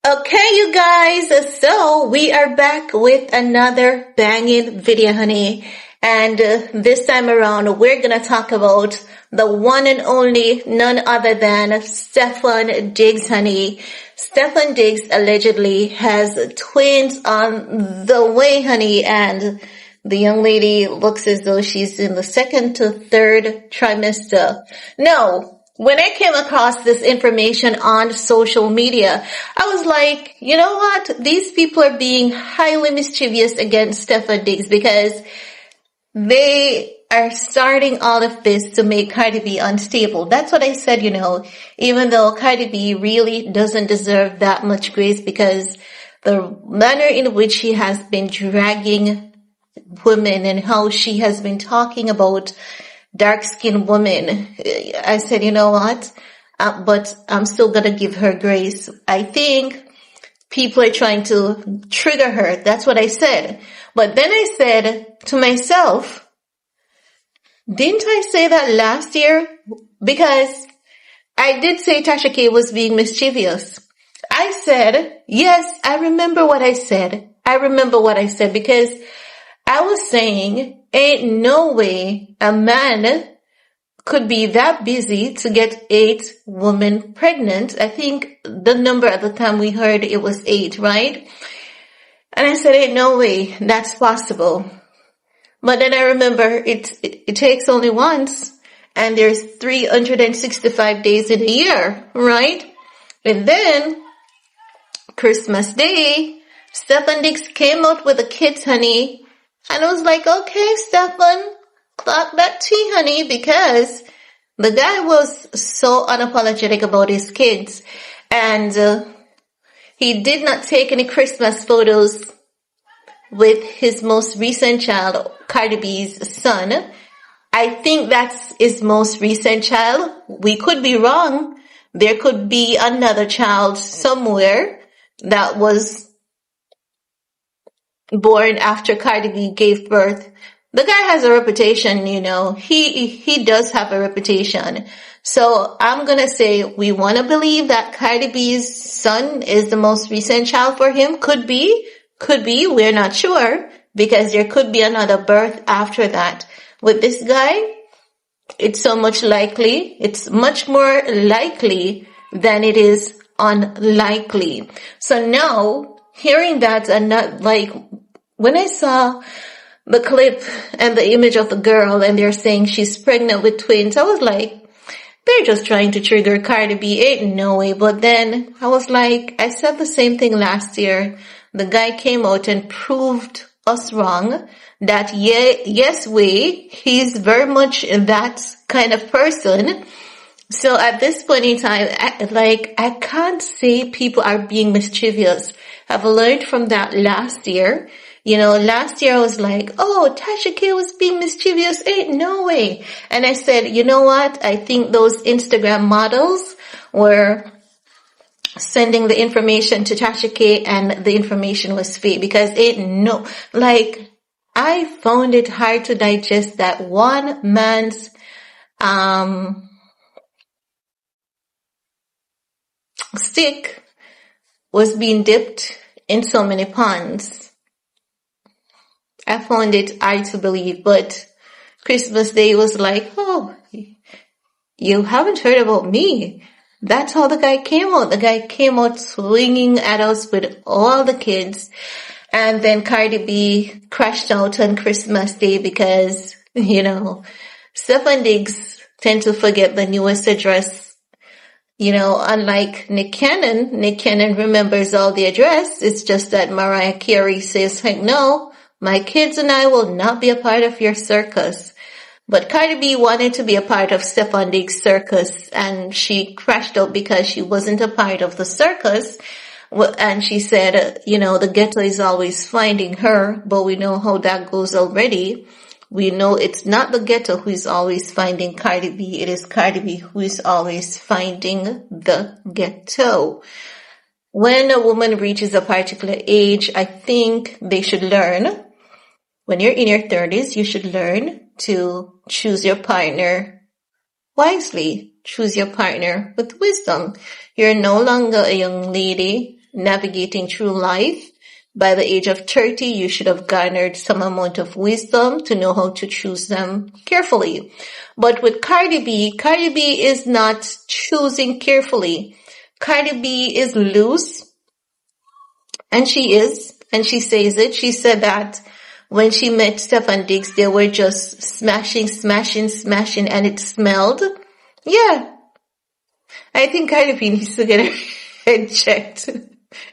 Okay, you guys, so we are back with another banging video, honey. And this time around, we're gonna talk about the one and only, none other than Stefon Diggs, honey. Stefon Diggs allegedly has twins on the way, honey, and the young lady looks as though she's in the second to third trimester. No. When I came across this information on social media, I was like, you know what? These people are being highly mischievous against Stefon Diggs because they are starting all of this to make CardiB unstable. That's what I said, even though CardiB really doesn't deserve that much grace because the manner in which she has been dragging women and how she has been talking about dark-skinned woman. I said, you know what? But I'm still gonna give her grace. I think people are trying to trigger her. That's what I said. But then I said to myself, didn't I say that last year? Because I did say Tasha K was being mischievous. I said, yes, I remember what I said. Because I was saying, ain't no way a man could be that busy to get 8 women pregnant. I think the number at the time we heard it was 8, right? And I said, ain't no way that's possible. But then I remember it takes only once, and there's 365 days in a year, right? And then Christmas Day, Stefon Diggs came out with the kids, honey. And I was like, okay, Stefon, clock that tea, honey, because the guy was so unapologetic about his kids. And he did not take any Christmas photos with his most recent child, CardiB's son. I think that's his most recent child. We could be wrong. There could be another child somewhere that was born after CardiB gave birth. The guy has a reputation, he does have a reputation. So I'm gonna say we wanna believe that CardiB's son is the most recent child for him. Could be, we're not sure, because there could be another birth after that. With this guy, it's much more likely than it is unlikely. So now, hearing that and not when I saw the clip and the image of the girl and they're saying she's pregnant with twins, I was like, they're just trying to trigger CardiB. Ain't no way. But then I was like, I said the same thing last year. The guy came out and proved us wrong that he's very much that kind of person. So at this point in time, I can't say people are being mischievous. I've learned from that last year. Last year I was like, oh, Tasha K was being mischievous. Ain't no way. And I said, you know what? I think those Instagram models were sending the information to Tasha K and the information was fake because I found it hard to digest that one man's, stick was being dipped in so many ponds. I found it hard to believe, but Christmas Day was like, oh, you haven't heard about me. That's how the guy came out. The guy came out swinging at us with all the kids. And then CardiB crashed out on Christmas Day because, Stefon Diggs tend to forget the newest address. Unlike Nick Cannon remembers all the address. It's just that Mariah Carey says, heck no, my kids and I will not be a part of your circus. But CardiB wanted to be a part of Stefon Diggs' circus, and she crashed out because she wasn't a part of the circus. And she said, the ghetto is always finding her, but we know how that goes already. We know it's not the ghetto who is always finding CardiB. It is CardiB who is always finding the ghetto. When a woman reaches a particular age, I think they should learn. When you're in your 30s, you should learn to choose your partner wisely. Choose your partner with wisdom. You're no longer a young lady navigating through life. By the age of 30, you should have garnered some amount of wisdom to know how to choose them carefully. But with Cardi B is not choosing carefully. Cardi B is loose, and she says it. She said that when she met Stefon Diggs, they were just smashing, and it smelled. Yeah, I think Cardi B needs to get her head checked.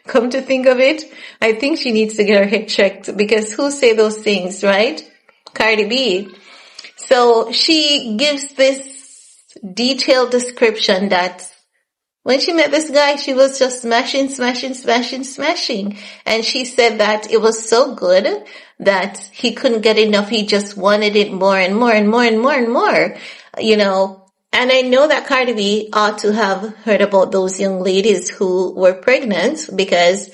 Come to think of it, I think she needs to get her head checked, because who say those things, right? Cardi B. So she gives this detailed description that when she met this guy, she was just smashing. And she said that it was so good that he couldn't get enough. He just wanted it more and more. You know, and I know that Cardi B ought to have heard about those young ladies who were pregnant, because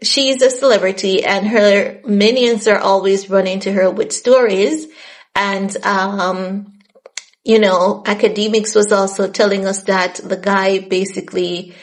she's a celebrity and her minions are always running to her with stories. And, you know, Academics was also telling us that the guy basically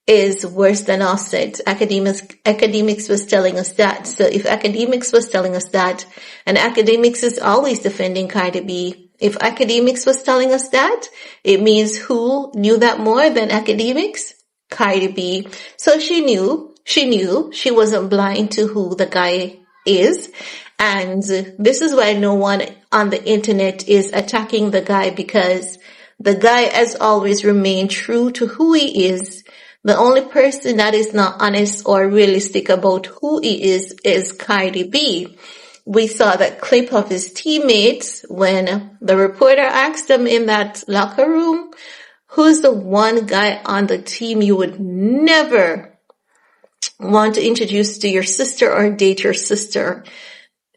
is worse than Offset. Academics was telling us that. So if Academics was telling us that, and Academics is always defending Cardi B, if Academics was telling us that, it means who knew that more than Academics? Cardi B. So she knew she wasn't blind to who the guy is. And this is why no one on the internet is attacking the guy, because the guy has always remained true to who he is. The only person that is not honest or realistic about who he is Cardi B. We saw that clip of his teammates when the reporter asked him in that locker room, who's the one guy on the team you would never want to introduce to your sister or date your sister?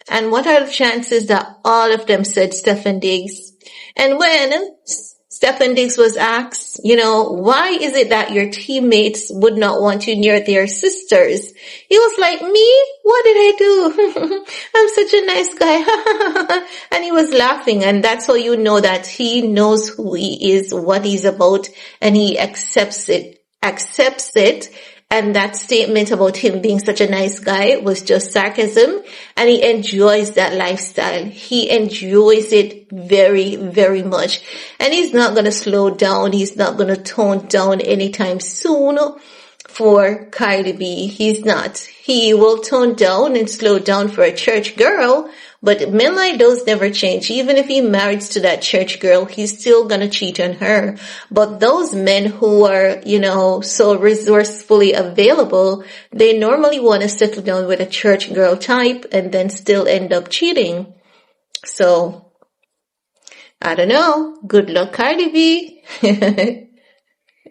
And what are the chances that all of them said Stefon Diggs? And when Stefon Diggs was asked, you know, why is it that your teammates would not want you near their sisters? He was like, me? What did I do? I'm such a nice guy. And he was laughing. And that's how you know that he knows who he is, what he's about, and he accepts it. And that statement about him being such a nice guy was just sarcasm, and he enjoys that lifestyle. He enjoys it very, very much. And he's not going to slow down. He's not going to tone down anytime soon for Cardi B. He's not. He will tone down and slow down for a church girl, but men like those never change. Even if he marries to that church girl, he's still gonna cheat on her. But those men who are, you know, so resourcefully available, they normally want to settle down with a church girl type and then still end up cheating. So, I don't know. Good luck, Cardi B.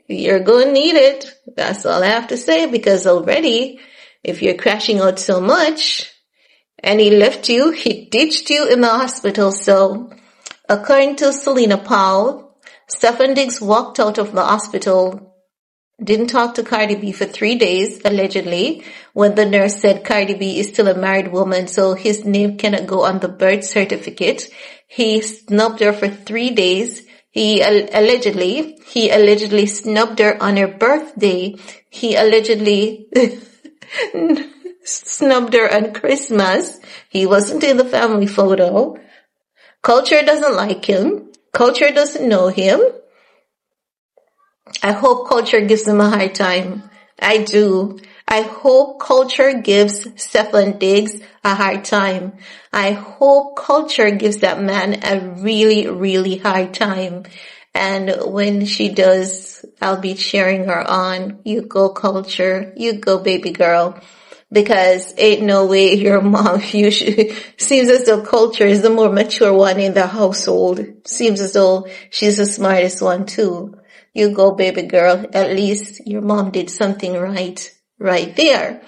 You're gonna need it. That's all I have to say, because already, if you're crashing out so much, and he left you, he ditched you in the hospital. So, according to Selena Powell, Stefon Diggs walked out of the hospital, didn't talk to Cardi B for 3 days, allegedly, when the nurse said Cardi B is still a married woman, so his name cannot go on the birth certificate. He snubbed her for 3 days. He allegedly snubbed her on her birthday. He allegedly snubbed her on Christmas. He wasn't in the family photo. Culture doesn't like him. Culture doesn't know him. I hope Culture gives him a hard time. I do. I hope Culture gives Stefon Diggs a hard time. I hope Culture gives that man a really, really hard time. And when she does, I'll be cheering her on. You go, Culture. You go, baby girl. Because ain't no way your mom, seems as though Culture is the more mature one in the household. Seems as though she's the smartest one too. You go, baby girl. At least your mom did something right there.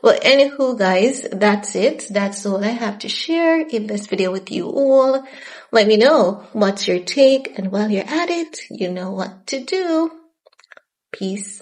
Well, anywho, guys, that's it. That's all I have to share in this video with you all. Let me know what's your take, and while you're at it, you know what to do. Peace.